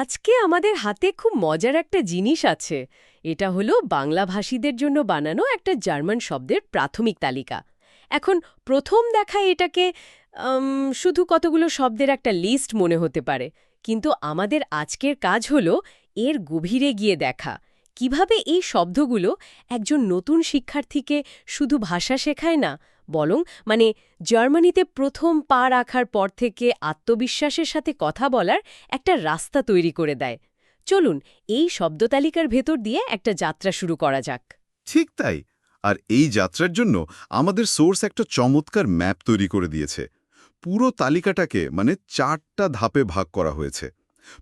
আজকে আমাদের হাতে খুব মজার একটা জিনিস আছে। এটা হলো বাংলাভাষীদের জন্য বানানো একটা জার্মান শব্দের প্রাথমিক তালিকা। এখন প্রথম দেখায় এটাকে শুধু কতগুলো শব্দের একটা লিস্ট মনে হতে পারে, কিন্তু আমাদের আজকের কাজ হলো এর গভীরে গিয়ে দেখা কিভাবে এই শব্দগুলো একজন নতুন শিক্ষার্থীকে শুধু ভাষা শেখায় না, বরং জার্মানিতে প্রথম পা রাখার পর থেকে আত্মবিশ্বাসের সাথে কথা বলার একটা রাস্তা তৈরি করে দেয়। চলুন এই শব্দতালিকার ভেতর দিয়ে একটা যাত্রা শুরু করা যাক। ঠিক তাই। আর এই যাত্রার জন্য আমাদের সোর্স একটা চমৎকার ম্যাপ তৈরি করে দিয়েছে। পুরো তালিকাটাকে 4টা ধাপে ভাগ করা হয়েছে।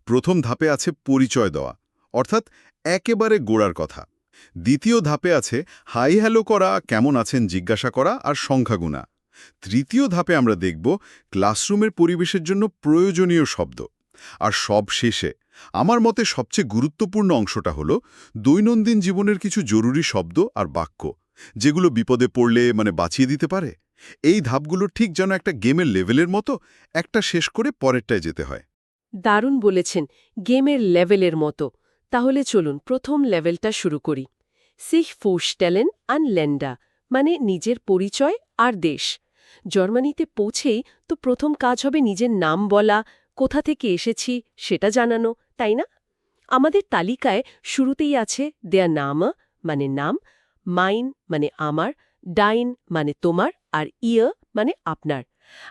প্রথম ধাপে আছে পরিচয় দেওয়া, অর্থাৎ একেবারে গোড়ার কথা। দ্বিতীয় ধাপে আছে হাই হ্যালো করা, কেমন আছেন জিজ্ঞাসা করা আর সংখ্যা গুণা। তৃতীয় ধাপে আমরা দেখব ক্লাসরুমের পরিবেশের জন্য প্রয়োজনীয় শব্দ। আর সব শেষে আমার মতে সবচেয়ে গুরুত্বপূর্ণ অংশটা হলো দৈনন্দিন জীবনের কিছু জরুরি শব্দ আর বাক্য, যেগুলো বিপদে পড়লে বাঁচিয়ে দিতে পারে। এই ধাপগুলো ঠিক যেন একটা গেমের লেভেলের মতো, একটা শেষ করে পরেরটায় যেতে হয়। দারুণ বলেছেন, গেমের লেভেলের মতো। তাহলে চলুন প্রথম লেভেলটা শুরু করি। সিখ ফোর্স্টেলেন আন ল্যান্ডা, নিজের পরিচয় আর দেশ। জার্মানিতে পৌঁছেই তো প্রথম কাজ হবে নিজের নাম বলা, কোথা থেকে এসেছি সেটা জানানো, তাই না? আমাদের তালিকায় শুরুতেই আছে দেয়ার নাম নাম, মাইন আমার, ডাইন তোমার, আর আপনার।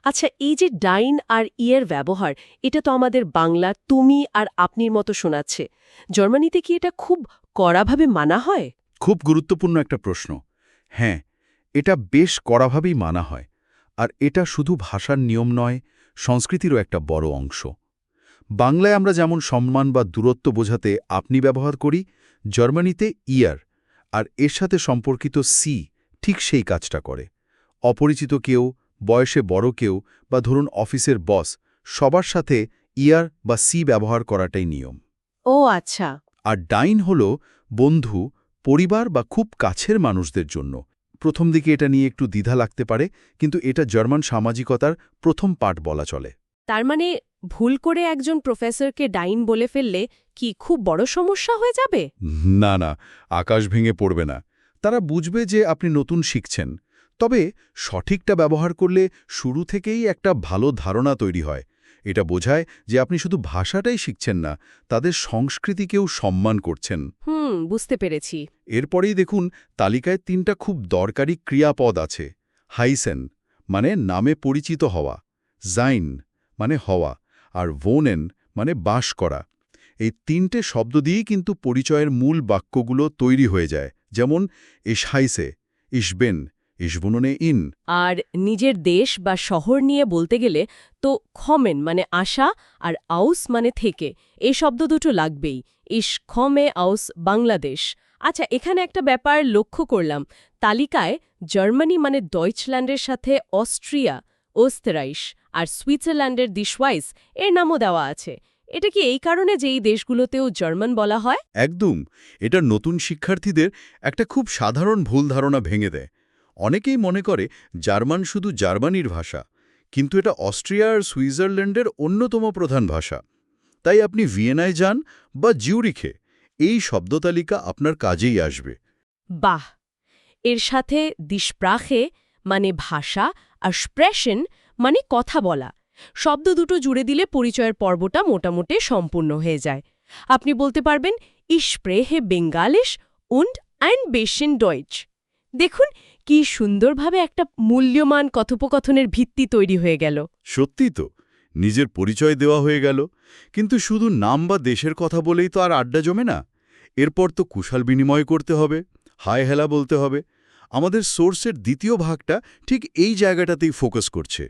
আচ্ছা, এই যে ডাইন আর ইয়ের ব্যবহার, এটা তো আমাদের বাংলা তুমি আর আপনির মতো শোনাচ্ছে। জার্মানিতে কি এটা খুব কড়াভাবে মানা হয়? খুব গুরুত্বপূর্ণ একটা প্রশ্ন। হ্যাঁ, এটা বেশ কড়াভাবেই মানা হয়। আর এটা শুধু ভাষার নিয়ম নয়, সংস্কৃতিরও একটা বড় অংশ। বাংলায় আমরা যেমন সম্মান বা দূরত্ব বোঝাতে আপনি ব্যবহার করি, জার্মানিতে ইয়ার আর এর সাথে সম্পর্কিত সি ঠিক সেই কাজটা করে। অপরিচিত কেউ, বয়সে বড় কেউ বা ধরুন অফিসের বস, সবার সাথে ইয়ার বা সি ব্যবহার করাটাই নিয়ম। ও আচ্ছা। আর ডাইন হল বন্ধু, পরিবার বা খুব কাছের মানুষদের জন্য। প্রথম দিকে এটা নিয়ে একটু দ্বিধা লাগতে পারে, কিন্তু এটা জার্মান সামাজিকতার প্রথম পাঠ বলা চলে। তার ভুল করে একজন প্রফেসরকে ডাইন বলে ফেললে কি খুব বড় সমস্যা হয়ে যাবে? না না, আকাশ ভেঙে পড়বে না। তারা বুঝবে যে আপনি নতুন শিখছেন। তবে সঠিকটা ব্যবহার করলে শুরু থেকেই একটা ভালো ধারণা তৈরি হয়। এটা বোঝায় যে আপনি শুধু ভাষাটাই শিখছেন না, তাদের সংস্কৃতিকেও সম্মান করছেন। বুঝতে পেরেছি। এরপরেই দেখুন তালিকায় 3টা খুব দরকারি ক্রিয়াপদ আছে। হাইসেন নামে পরিচিত হওয়া, জাইন হওয়া, আর ভোনেন বাস করা। এই 3টে শব্দ দিয়েই কিন্তু পরিচয়ের মূল বাক্যগুলো তৈরি হয়ে যায়। যেমন ইস হাইসে, ইসবেন, ইসবুননে ইন। আর নিজের দেশ বা শহর নিয়ে বলতে গেলে তো খমেন আশা আর আউস থেকে, এই শব্দ দুটো লাগবেই। ইস খমে আউস বাংলাদেশ। আচ্ছা, এখানে একটা ব্যাপার লক্ষ্য করলাম। তালিকায় জার্মানি ডয়েচল্যান্ডের সাথে অস্ট্রিয়া, ওস্তেরাইশ আর সুইজারল্যান্ডের দি শোয়াইস এর নামও দেওয়া আছে। এটা কি এই কারণে যে এই দেশগুলোতেও জার্মান বলা হয়? একদম। এটা নতুন শিক্ষার্থীদের একটা খুব সাধারণ ভুল ধারণা ভেঙে দেয়। অনেকেই মনে করে জার্মান শুধু জার্মানির ভাষা, কিন্তু এটা অস্ট্রিয়া আর সুইজারল্যান্ডের অন্যতম প্রধান ভাষা। তাই আপনি ভিয়েনায় যান বা জিউরিখে, এই শব্দতালিকা আপনার কাজেই আসবে। বাহ! এর সাথে দি স্প্রাখে ভাষা আর স্প্রেশন কথা বলা, শব্দ দুটো জুড়ে দিলে পরিচয়ের পর্বটা মোটামুটি সম্পূর্ণ হয়ে যায়। আপনি বলতে পারবেন Ich spreche Bengalisch und ein bisschen Deutsch। দেখুন কি সুন্দরভাবে একটা মূল্যমান কথোপকথনের ভিত্তি তৈরি হয়ে গেল। সত্যি তো, নিজের পরিচয় দেওয়া হয়ে গেল। কিন্তু শুধু নাম বা দেশের কথা বলেই তো আর আড্ডা জমে না। এরপর তো কুশল বিনিময় করতে হবে, হায় হেলা বলতে হবে। আমাদের সোর্সের দ্বিতীয় ভাগটা ঠিক এই জায়গাটাতেই ফোকাস করছে।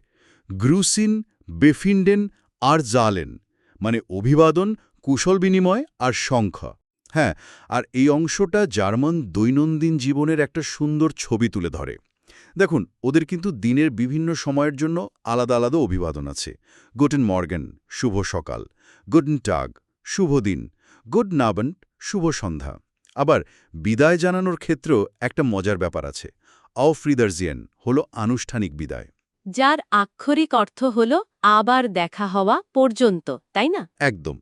গ্রুসিন, বেফিন্ডেন আর জালেন অভিবাদন, কুশল বিনিময় আর সংখ্যা। হ্যাঁ, আর এই অংশটা জার্মান দৈনন্দিন জীবনের একটা সুন্দর ছবি তুলে ধরে। দেখুন, ওদের কিন্তু দিনের বিভিন্ন সময়ের জন্য আলাদা আলাদা অভিবাদন আছে। গুটেন মর্গেন, শুভ সকাল; গুডেন টাগ, শুভ দিন; গুড নাবন্ড, শুভ সন্ধ্যা। আবার বিদায় জানানোর ক্ষেত্রেও একটা মজার ব্যাপার আছে। আউফ রিদারজিয়েন হল আনুষ্ঠানিক বিদায়। যার আক্ষরিক অর্থ হল আবার দেখা হওয়া পর্যন্ত, তাই না? একদম।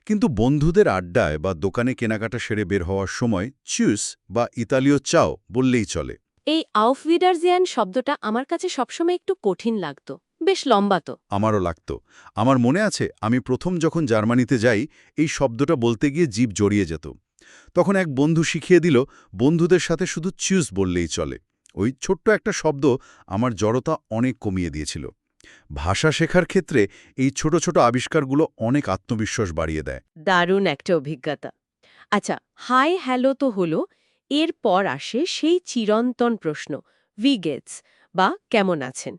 কিন্তু বন্ধুদের আড্ডায় বা দোকানে কেনাকাটা সেরে বের হওয়ার সময় চিউস বা ইতালীয় চাও বললেই চলে। এই আউফ উইডারজিয়ান শব্দটা আমার কাছে সবসময় একটু কঠিন লাগতো, বেশ লম্বা তো। আমারও লাগতো। আমার মনে আছে আমি প্রথম যখন জার্মানিতে যাই এই শব্দটা বলতে গিয়ে জিভ জড়িয়ে যেত। তখন এক বন্ধু শিখিয়ে দিল বন্ধুদের সাথে শুধু চিউস বললেই চলে। ওই ছোট্ট একটা শব্দ আমার জড়তা অনেক কমিয়ে দিয়েছিল। ভাষা শেখার ক্ষেত্রে এই ছোট ছোট আবিষ্কারগুলো অনেক আত্মবিশ্বাস বাড়িয়ে দেয়। দারুণ একটা অভিজ্ঞতা। আচ্ছা, হাই হ্যালো তো হলো, এরপর আসে সেই চিরন্তন প্রশ্ন, গেটস বা কেমন আছেন।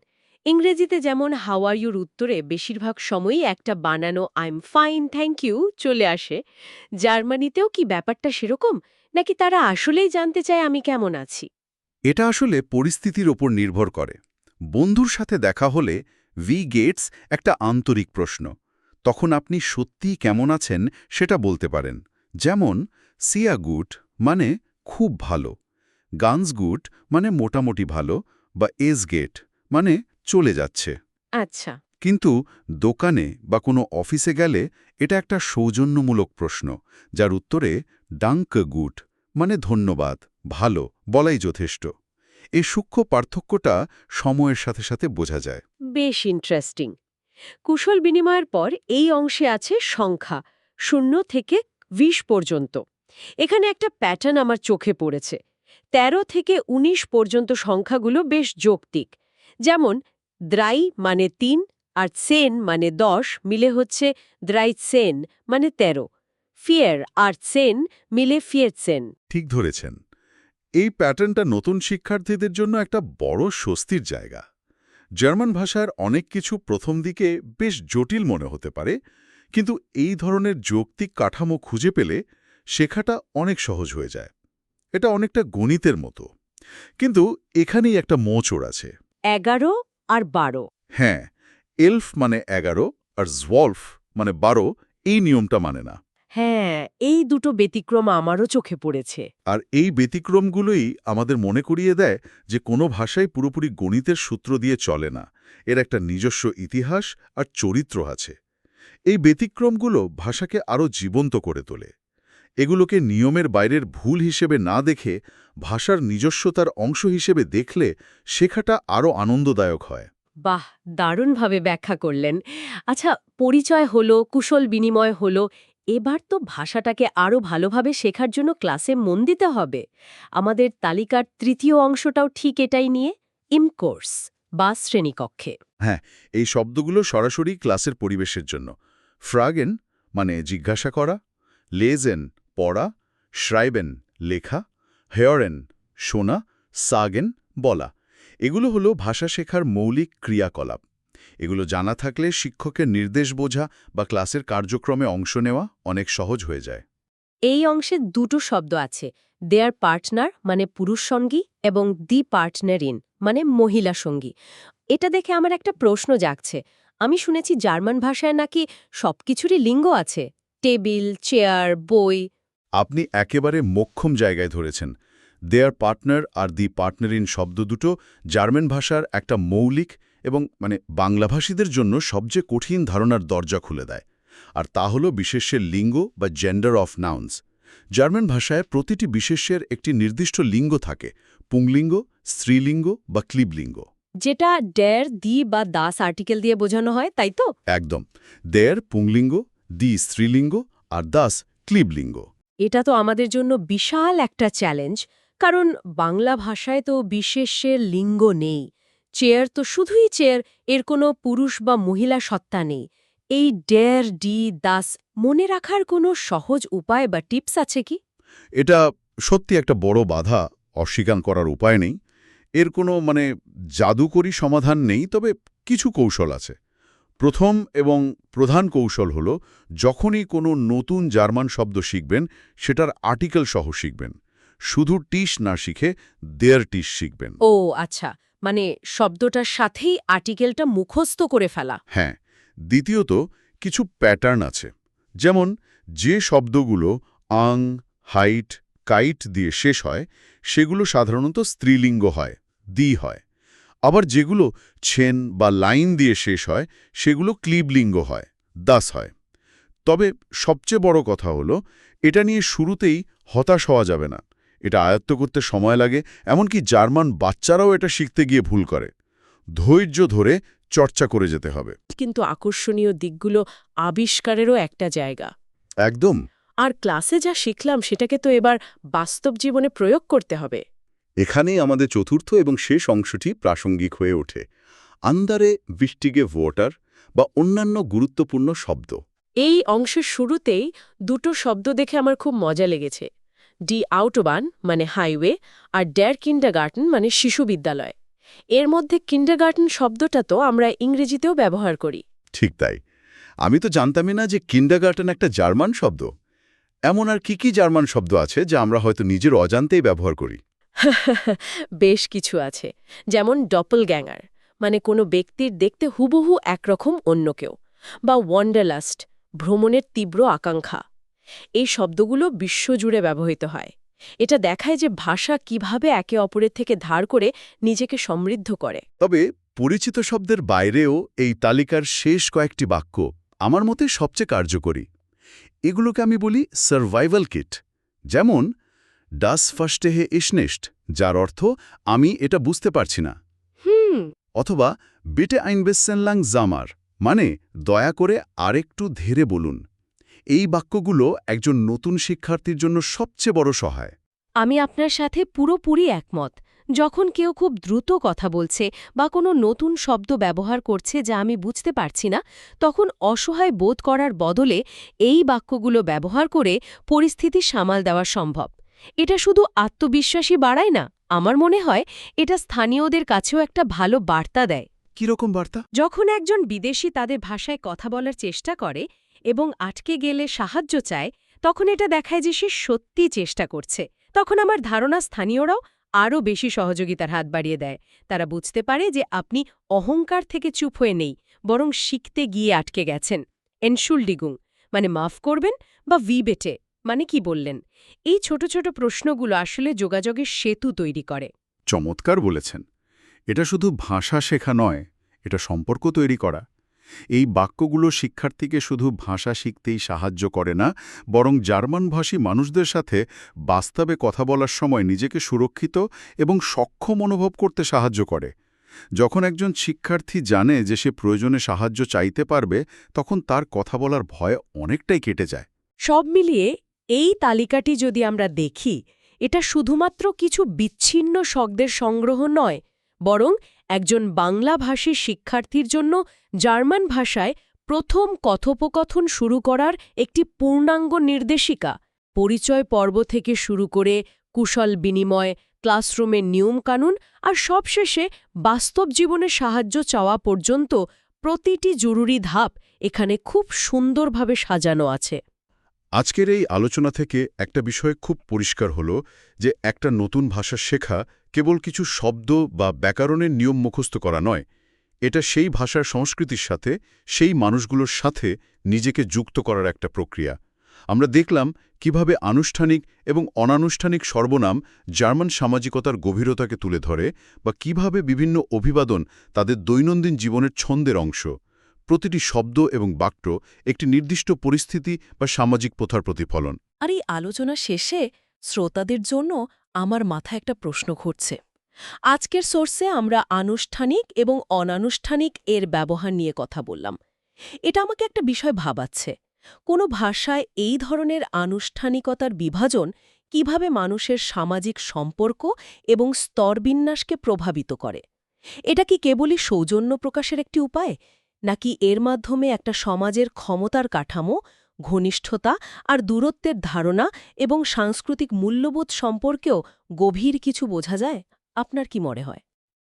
ইংরেজিতে যেমন হাউ আর ইউর উত্তরে বেশিরভাগ সময়ই একটা বানানো I am fine thank you চলে আসে। জার্মানিতেও কি ব্যাপারটা সেরকম, নাকি তারা আসলেই জানতে চায় আমি কেমন আছি? এটা আসলে পরিস্থিতির ওপর নির্ভর করে। বন্ধুর সাথে দেখা হলে গেটস একটা আন্তরিক প্রশ্ন। তখন আপনি সত্যিই কেমন আছেন সেটা বলতে পারেন। যেমন সিয়া গুড মানে খুব ভালো, গানস গুড মানে মোটামুটি ভালো, বা এস গেট মানে চলে যাচ্ছে। আচ্ছা। কিন্তু দোকানে বা কোনো অফিসে গেলে এটা একটা সৌজন্যমূলক প্রশ্ন, যার উত্তরে ডাঙ্ক গুড মানে ধন্যবাদ, ভালো বলাই যথেষ্ট। এই সূক্ষ্ম পার্থক্যটা সময়ের সাথে সাথে বোঝা যায়। বেশ ইন্টারেস্টিং। কুশল বিনিময়ের পর এই অংশে আছে সংখ্যা 0 থেকে 20 পর্যন্ত। এখানে একটা প্যাটার্ন আমার চোখে পড়েছে। 13 থেকে 19 পর্যন্ত সংখ্যাগুলো বেশ যৌক্তিক। যেমন দ্রাই মানে 3 আর সেন মানে 10 মিলে হচ্ছে দ্রাইসেন মানে 13। ফিয়ার আর সেন মিলে ফিয়েরসেন। ঠিক ধরেছেন। এই প্যাটার্নটা নতুন শিক্ষার্থীদের জন্য একটা বড় স্বস্তির জায়গা। জার্মান ভাষার অনেক কিছু প্রথম দিকে বেশ জটিল মনে হতে পারে, কিন্তু এই ধরনের যৌক্তিক কাঠামো খুঁজে পেলে শেখাটা অনেক সহজ হয়ে যায়। এটা অনেকটা গণিতের মতো। কিন্তু এখানেই একটা মোচড় আছে। 11 আর 12। হ্যাঁ, এলফ মানে 11 আর জওয়াল্ফ মানে 12 এই নিয়মটা মানে না। হ্যাঁ, এই দুটো ব্যতিক্রম আমারও চোখে পড়েছে। আর এই ব্যতিক্রমগুলোই আমাদের মনে করিয়ে দেয় যে কোনো ভাষাই পুরোপুরি গণিতের সূত্র দিয়ে চলে না। এর একটা নিজস্ব ইতিহাস আর চরিত্র আছে। এই ব্যতিক্রমগুলো ভাষাকে আরও জীবন্ত করে তোলে। এগুলোকে নিয়মের বাইরের ভুল হিসেবে না দেখে ভাষার নিজস্বতার অংশ হিসেবে দেখলে শেখাটা আরও আনন্দদায়ক হয়। বাহ, দারুণভাবে ব্যাখ্যা করলেন। আচ্ছা, পরিচয় হলো, কুশল বিনিময় হলো, এবার তো ভাষাটাকে আরও ভালোভাবে শেখার জন্য ক্লাসে মন দিতে হবে। আমাদের তালিকার তৃতীয় অংশটাও ঠিক এটাই নিয়ে, ইমকোর্স বা শ্রেণীকক্ষে। হ্যাঁ, এই শব্দগুলো সরাসরি ক্লাসের পরিবেশের জন্য। ফ্রাগেন মানে জিজ্ঞাসা করা, লেজেন পড়া, শ্রাইবেন লেখা, হেয়ারেন শোনা, সাগেন বলা। এগুলো হলো ভাষা শেখার মৌলিক ক্রিয়াকলাপ। এগুলো জানা থাকলে শিক্ষকের নির্দেশ বোঝা বা ক্লাসের কার্যক্রমে অংশ নেওয়া অনেক সহজ হয়ে যায়। এই অংশে দুটো শব্দ আছে, দেয়ার পার্টনার মানে পুরুষ সঙ্গী এবং দি পার্টনার ইন মানে মহিলা সঙ্গী। এটা দেখে আমার একটা প্রশ্ন জাগছে। আমি শুনেছি জার্মান ভাষায় নাকি সবকিছুরই লিঙ্গ আছে, টেবিল, চেয়ার, বই। আপনি একেবারে মোক্ষম জায়গায় ধরেছেন। দেয়ার পার্টনার আর দি পার্টনার ইন শব্দ দুটো জার্মান ভাষার একটা মৌলিক এবং বাংলাভাষীদের জন্য সবচেয়ে কঠিন ধারণার দরজা খুলে দেয়। আর তা হল বিশেষ্যের লিঙ্গ বা জেন্ডার অফ নাউন্স। জার্মান ভাষায় প্রতিটি বিশেষ্যের একটি নির্দিষ্ট লিঙ্গ থাকে, পুংলিঙ্গ, স্ত্রীলিঙ্গ বা ক্লিবলিঙ্গ। যেটা ডের, দি বা দাস আর্টিকেল দিয়ে বোঝানো হয়, তাই তো? একদম। দেয়ার পুংলিঙ্গ, দি স্ত্রীলিঙ্গ আর দাস ক্লিবলিঙ্গ। এটা তো আমাদের জন্য বিশাল একটা চ্যালেঞ্জ, কারণ বাংলা ভাষায় তো বিশেষ্যের লিঙ্গ নেই। চেয়ার তো শুধুই চেয়ার, এর কোনো পুরুষ বা মহিলা সত্তা নেই। এই ডের, ডি, দাস মনে রাখার কোনো সহজ উপায় বা টিপস আছে কি? এটা সত্যি একটা বড় বাধা, অস্বীকার করার উপায় নেই। এর কোনো জাদুকরী সমাধান নেই, তবে কিছু কৌশল আছে। প্রথম এবং প্রধান কৌশল হল যখনই কোনো নতুন জার্মান শব্দ শিখবেন সেটার আর্টিকেল সহ শিখবেন। শুধু টিস না শিখে দেয়ার টিস শিখবেন। ও আচ্ছা, মানে শব্দটার সাথেই আর্টিকেলটা মুখস্থ করে ফেলা। হ্যাঁ। দ্বিতীয়ত, কিছু প্যাটার্ন আছে। যেমন যে শব্দগুলো আং, হাইট, কাইট দিয়ে শেষ হয় সেগুলো সাধারণত স্ত্রীলিঙ্গ হয়, দি হয়। আবার যেগুলো ছেন বা লাইন দিয়ে শেষ হয় সেগুলো ক্লিবলিঙ্গ হয়, দাস হয়। তবে সবচেয়ে বড় কথা হলো, এটা নিয়ে শুরুতেই হতাশ হওয়া যাবে না। এটা আয়ত্ত করতে সময় লাগে, এমনকি জার্মান বাচ্চারাও এটা শিখতে গিয়ে ভুল করে। ধৈর্য ধরে চর্চা করে যেতে হবে। কিন্তু আকর্ষণীয় দিকগুলো আবিষ্কারেরও একটা জায়গা। একদম। আর ক্লাসে যা শিখলাম সেটাকে তো এবার বাস্তব জীবনে প্রয়োগ করতে হবে। এখানেই আমাদের চতুর্থ এবং শেষ অংশটি প্রাসঙ্গিক হয়ে ওঠে। আন্দারে ভিস্টিগে ভোটার বা অন্যান্য গুরুত্বপূর্ণ শব্দ। এই অংশের শুরুতেই দুটো শব্দ দেখে আমার খুব মজা লেগেছে। ডি আউটোবান মানে হাইওয়ে, আর ড্যার কিন্ডারগার্টেন মানে শিশু বিদ্যালয়। এর মধ্যে কিন্ডারগার্টেন শব্দটা তো আমরা ইংরেজিতেও ব্যবহার করি। ঠিক তাই। আমি তো জানতামই না যে কিন্ডারগার্টেন একটা জার্মান শব্দ। এমন আর কি জার্মান শব্দ আছে যা আমরা হয়তো নিজের অজান্তেই ব্যবহার করি? বেশ কিছু আছে, যেমন ডপলগ্যাঙ্গার মানে কোনো ব্যক্তির দেখতে হুবহু একরকম অন্য কেউ, বা ওয়ান্ডারলাস্ট ভ্রমণের তীব্র আকাঙ্ক্ষা। এই শব্দগুলো বিশ্বজুড়ে ব্যবহৃত হয়। এটা দেখায় যে ভাষা কিভাবে একে অপরের থেকে ধার করে নিজেকে সমৃদ্ধ করে। তবে পরিচিত শব্দের বাইরেও এই তালিকার শেষ কয়েকটি বাক্য আমার মতে সবচেয়ে কার্যকরী। এগুলোকে আমি বলি সার্ভাইভাল কিট। যেমন ডাস ফার্স্টেহে ইশনিস্ট, যার অর্থ আমি এটা বুঝতে পারছি না। অথবা বিটে আইনবেসেনলাং জামার মানে দয়া করে আরেকটু ধীরে বলুন। এই বাক্যগুলো একজন নতুন শিক্ষার্থীর জন্য সবচেয়ে বড় সহায়। আমি আপনার সাথে পুরোপুরি একমত। যখন কেউ খুব দ্রুত কথা বলছে বা কোনো নতুন শব্দ ব্যবহার করছে যা আমি বুঝতে পারছি না, তখন অসহায় বোধ করার বদলে এই বাক্যগুলো ব্যবহার করে পরিস্থিতি সামাল দেওয়া সম্ভব। এটা শুধু আত্মবিশ্বাসী বাড়ায় না, আমার মনে হয় এটা স্থানীয়দের কাছেও একটা ভালো বার্তা দেয়। কিরকম বার্তা? যখন একজন বিদেশী তাদের ভাষায় কথা বলার চেষ্টা করে এবং আটকে গেলে সাহায্য চায়, তখন এটা দেখায় যে সে সত্যি চেষ্টা করছে। তখন আমার ধারণা স্থানীয়রাও আরও বেশি সহযোগিতার হাত বাড়িয়ে দেয়। তারা বুঝতে পারে যে আপনি অহংকার থেকে চুপ হয়ে নেই, বরং শিখতে গিয়ে আটকে গেছেন। এনশুলডিগুং মানে মাফ করবেন, বা ভিবেটে মানে কি বললেন। এই ছোট ছোট প্রশ্নগুলো আসলে যোগাযোগের সেতু তৈরি করে। চমৎকার বলেছেন। এটা শুধু ভাষা শেখা নয়, এটা সম্পর্ক তৈরি করা। এই বাক্যগুলো শিক্ষার্থীকে শুধু ভাষা শিখতেই সাহায্য করে না, বরং জার্মানভাষী মানুষদের সাথে বাস্তবে কথা বলার সময় নিজেকে সুরক্ষিত এবং সক্ষম অনুভব করতে সাহায্য করে। যখন একজন শিক্ষার্থী জানে যে সে প্রয়োজনে সাহায্য চাইতে পারবে, তখন তার কথা বলার ভয় অনেকটাই কেটে যায়। সব মিলিয়ে এই তালিকাটি যদি আমরা দেখি, এটা শুধুমাত্র কিছু বিচ্ছিন্ন শব্দের সংগ্রহ নয়, বরং একজন বাংলাভাষী শিক্ষার্থীর জন্য জার্মান ভাষায় প্রথম কথোপকথন শুরু করার একটি পূর্ণাঙ্গ নির্দেশিকা। পরিচয় পর্ব থেকে শুরু করে কুশল বিনিময়, ক্লাসরুমের নিয়মকানুন আর সবশেষে বাস্তব জীবনে সাহায্য চাওয়া পর্যন্ত প্রতিটি জরুরি ধাপ এখানে খুব সুন্দরভাবে সাজানো আছে। আজকের এই আলোচনা থেকে একটা বিষয় খুব পরিষ্কার হলো যে একটা নতুন ভাষা শেখা কেবল কিছু শব্দ বা ব্যাকরণের নিয়ম মুখস্থ করা নয়। এটা সেই ভাষার সংস্কৃতির সাথে, সেই মানুষগুলোর সাথে নিজেকে যুক্ত করার একটা প্রক্রিয়া। আমরা দেখলাম কিভাবে আনুষ্ঠানিক এবং অনানুষ্ঠানিক সর্বনাম জার্মান সামাজিকতার গভীরতাকে তুলে ধরে, বা কিভাবে বিভিন্ন অভিবাদন তাদের দৈনন্দিন জীবনের ছন্দের অংশ। প্রতিটি শব্দ এবং বাক্য একটি নির্দিষ্ট পরিস্থিতি বা সামাজিক প্রথার প্রতিফলন। আর এই আলোচনা শেষে শ্রোতাদের জন্য আমার মাথায় একটা প্রশ্ন ঘুরছে। আজকের সোর্সে আমরা আনুষ্ঠানিক এবং অনানুষ্ঠানিক এর ব্যবহার নিয়ে কথা বললাম। এটা আমাকে একটা বিষয় ভাবাচ্ছে। কোনো ভাষায় এই ধরনের আনুষ্ঠানিকতার বিভাজন কিভাবে মানুষের সামাজিক সম্পর্ক এবং স্তরবিন্যাসকে প্রভাবিত করে? এটা কি কেবলই সৌজন্য প্রকাশের একটি উপায়, নাকি এর মাধ্যমে একটা সমাজের ক্ষমতার কাঠামো, ঘনিষ্ঠতা আর দূরত্বের ধারণা এবং সাংস্কৃতিক মূল্যবোধ সম্পর্কেও গভীর কিছু বোঝা যায়? আপনার কি মনে হয়?